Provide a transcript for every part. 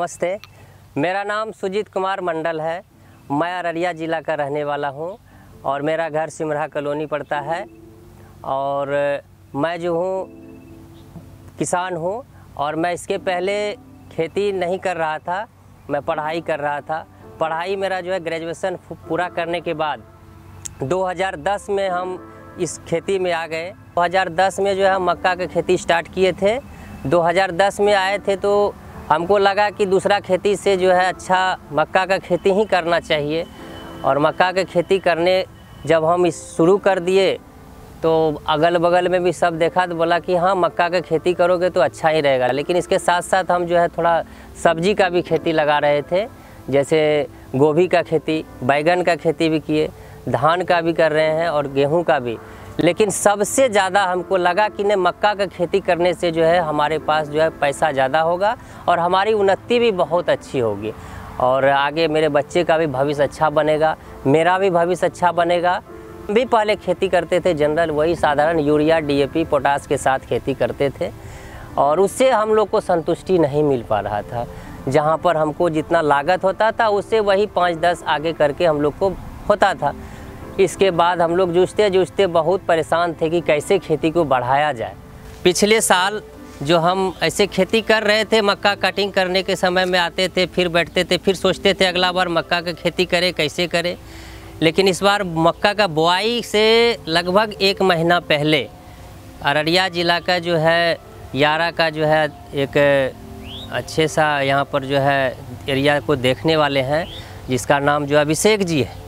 नमस्ते, मेरा नाम सुजीत कुमार मंडल है। मैं अररिया ज़िला का रहने वाला हूं और मेरा घर सिमरा कॉलोनी पड़ता है। और मैं जो हूं किसान हूं और मैं इसके पहले खेती नहीं कर रहा था, मैं पढ़ाई कर रहा था। पढ़ाई मेरा जो है ग्रेजुएशन पूरा करने के बाद 2010 में हम इस खेती में आ गए। 2010 में जो है हम मक्का की खेती स्टार्ट किए थे। 2010 में आए थे तो हमको लगा कि दूसरा खेती से जो है अच्छा मक्का का खेती ही करना चाहिए। और मक्का की खेती करने जब हम इस शुरू कर दिए तो अगल बगल में भी सब देखा तो बोला कि हाँ मक्का की खेती करोगे तो अच्छा ही रहेगा। लेकिन इसके साथ साथ हम जो है थोड़ा सब्जी का भी खेती लगा रहे थे, जैसे गोभी का खेती, बैगन का खेती भी किए, धान का भी कर रहे हैं और गेहूं का भी। लेकिन सबसे ज़्यादा हमको लगा कि नहीं, मक्का का खेती करने से जो है हमारे पास जो है पैसा ज़्यादा होगा और हमारी उन्नति भी बहुत अच्छी होगी और आगे मेरे बच्चे का भी भविष्य अच्छा बनेगा, मेरा भी भविष्य अच्छा बनेगा। हम भी पहले खेती करते थे जनरल, वही साधारण यूरिया DAP पोटास के साथ खेती करते थे और उससे हम लोग को संतुष्टि नहीं मिल पा रहा था। जहाँ पर हमको जितना लागत होता था उससे वही 5-10 आगे करके हम लोग को होता था। इसके बाद हम लोग जूझते बहुत परेशान थे कि कैसे खेती को बढ़ाया जाए। पिछले साल जो हम ऐसे खेती कर रहे थे, मक्का कटिंग करने के समय में आते थे, फिर बैठते थे, फिर सोचते थे अगला बार मक्का की खेती करें, कैसे करें। लेकिन इस बार मक्का का बुआई से लगभग 1 महीना पहले अररिया ज़िला का जो है यारा का जो है एक अच्छे सा यहाँ पर जो है एरिया को देखने वाले हैं जिसका नाम जो अभिषेक जी है।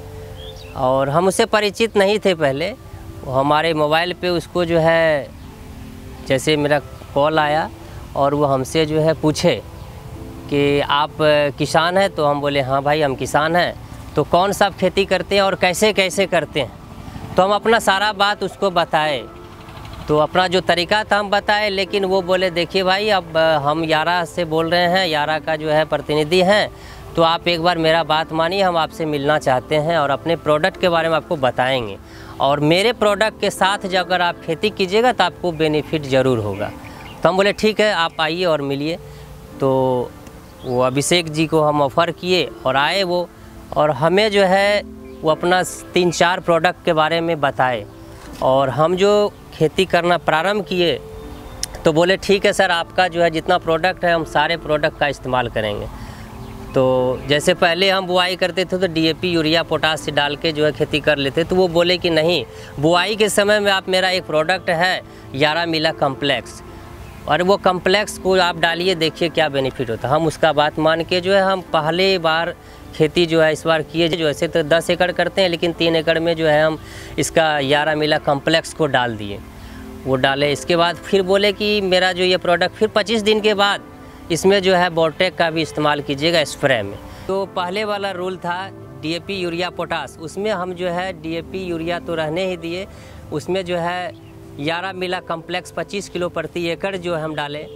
और हम उससे परिचित नहीं थे पहले। हमारे मोबाइल पे उसको जो है जैसे मेरा कॉल आया और वो हमसे जो है पूछे कि आप किसान हैं, तो हम बोले हाँ भाई हम किसान हैं। तो कौन सा खेती करते हैं और कैसे कैसे करते हैं, तो हम अपना सारा बात उसको बताए। तो अपना जो तरीका था हम बताए, लेकिन वो बोले देखिए भाई अब हम यारा से बोल रहे हैं, यारा का जो है प्रतिनिधि हैं, तो आप एक बार मेरा बात मानिए, हम आपसे मिलना चाहते हैं और अपने प्रोडक्ट के बारे में आपको बताएंगे और मेरे प्रोडक्ट के साथ जब अगर आप खेती कीजिएगा तो आपको बेनिफिट ज़रूर होगा। तो हम बोले ठीक है आप आइए और मिलिए। तो वो अभिषेक जी को हम ऑफ़र किए और आए वो, और हमें जो है वो अपना 3-4 प्रोडक्ट के बारे में बताए और हम जो खेती करना प्रारंभ किए तो बोले ठीक है सर, आपका जो है जितना प्रोडक्ट है हम सारे प्रोडक्ट का इस्तेमाल करेंगे। तो जैसे पहले हम बुआई करते थे तो DAP यूरिया पोटास से डाल के जो है खेती कर लेते, तो वो बोले कि नहीं, बुआई के समय में आप मेरा एक प्रोडक्ट है यारा मिला कम्प्लेक्स, और वो कम्प्लेक्स को आप डालिए, देखिए क्या बेनिफिट होता है। हम उसका बात मान के जो है हम पहले बार खेती जो है इस बार किए। जो ऐसे तो 10 एकड़ करते हैं, लेकिन 3 एकड़ में जो है हम इसका यारा मिला कम्प्लेक्स को डाल दिए। वो डाले, इसके बाद फिर बोले कि मेरा जो ये प्रोडक्ट फिर 25 दिन के बाद इसमें जो है बोर्टेक का भी इस्तेमाल कीजिएगा स्प्रे में। तो पहले वाला रूल था DAP यूरिया पोटास, उसमें हम जो है DAP यूरिया तो रहने ही दिए, उसमें जो है यारा मिला कम्प्लेक्स 25 किलो प्रति एकड़ जो है हम डाले।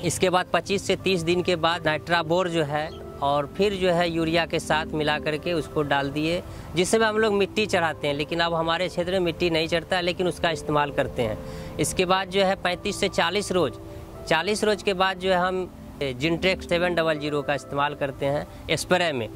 इसके बाद 25 से 30 दिन के बाद नाइट्राबोर जो है और फिर जो है यूरिया के साथ मिला करके उसको डाल दिए, जिसमें हम लोग मिट्टी चढ़ाते हैं। लेकिन अब हमारे क्षेत्र में मिट्टी नहीं चढ़ता है, लेकिन उसका इस्तेमाल करते हैं। इसके बाद जो है 35 से 40 रोज़ के बाद जो है हम जिनट्रेक 700 का इस्तेमाल करते हैं स्प्रे में।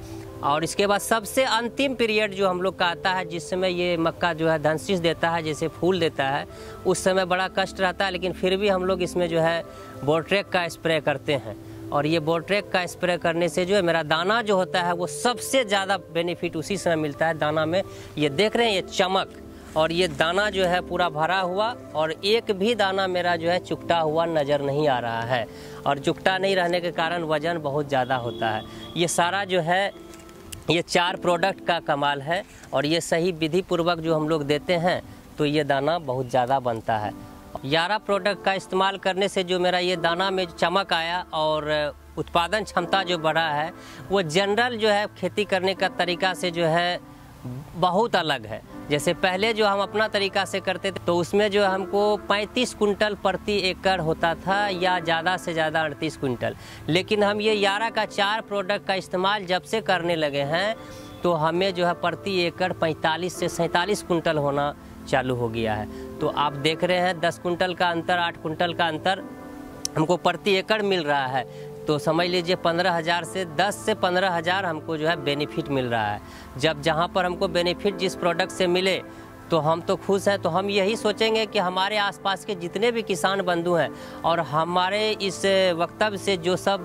और इसके बाद सबसे अंतिम पीरियड जो हम लोग का आता है, जिस समय ये मक्का जो है धनशीष देता है, जैसे फूल देता है, उस समय बड़ा कष्ट रहता है, लेकिन फिर भी हम लोग इसमें जो है बोर्ट्रेक का स्प्रे करते हैं। और ये बोर्ट्रेक का स्प्रे करने से जो है मेरा दाना जो होता है वो सबसे ज़्यादा बेनिफिट उसी समय मिलता है। दाना में ये देख रहे हैं ये चमक, और ये दाना जो है पूरा भरा हुआ और एक भी दाना मेरा जो है चुकटा हुआ नज़र नहीं आ रहा है। और चुकटा नहीं रहने के कारण वज़न बहुत ज़्यादा होता है। ये सारा जो है ये 4 प्रोडक्ट का कमाल है और ये सही विधि पूर्वक जो हम लोग देते हैं तो ये दाना बहुत ज़्यादा बनता है। यारा प्रोडक्ट का इस्तेमाल करने से जो मेरा ये दाना में चमक आया और उत्पादन क्षमता जो बढ़ा है, वो जनरल जो है खेती करने का तरीका से जो है बहुत अलग है। जैसे पहले जो हम अपना तरीका से करते थे तो उसमें जो हमको 35 कुंटल प्रति एकड़ होता था या ज़्यादा से ज़्यादा 38 कुंटल। लेकिन हम ये यारा का 4 प्रोडक्ट का इस्तेमाल जब से करने लगे हैं तो हमें जो है प्रति एकड़ 45 से 47 कुंटल होना चालू हो गया है। तो आप देख रहे हैं 10 कुंटल का अंतर, 8 कुंटल का अंतर हमको प्रति एकड़ मिल रहा है। तो समझ लीजिए 15,000 से 10 से 15,000 हमको जो है बेनिफिट मिल रहा है। जब जहाँ पर हमको बेनिफिट जिस प्रोडक्ट से मिले तो हम तो खुश हैं। तो हम यही सोचेंगे कि हमारे आसपास के जितने भी किसान बंधु हैं और हमारे इस वक्तव्य से जो सब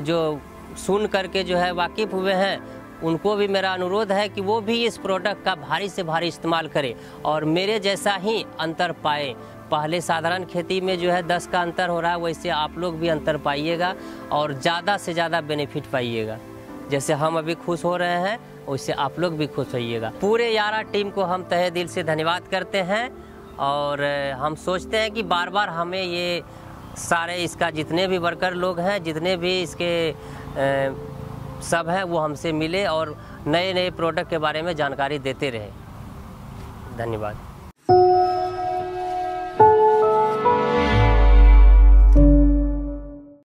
जो सुन करके जो है वाकिफ़ हुए हैं, उनको भी मेरा अनुरोध है कि वो भी इस प्रोडक्ट का भारी से भारी इस्तेमाल करें और मेरे जैसा ही अंतर पाए। पहले साधारण खेती में जो है 10 का अंतर हो रहा है, वैसे आप लोग भी अंतर पाइएगा और ज़्यादा से ज़्यादा बेनिफिट पाइएगा। जैसे हम अभी खुश हो रहे हैं वैसे आप लोग भी खुश होइएगा। पूरे यारा टीम को हम तहे दिल से धन्यवाद करते हैं और हम सोचते हैं कि बार बार हमें ये सारे इसका जितने भी वर्कर लोग हैं, जितने भी इसके सब हैं, वो हमसे मिले और नए नए प्रोडक्ट के बारे में जानकारी देते रहे। धन्यवाद।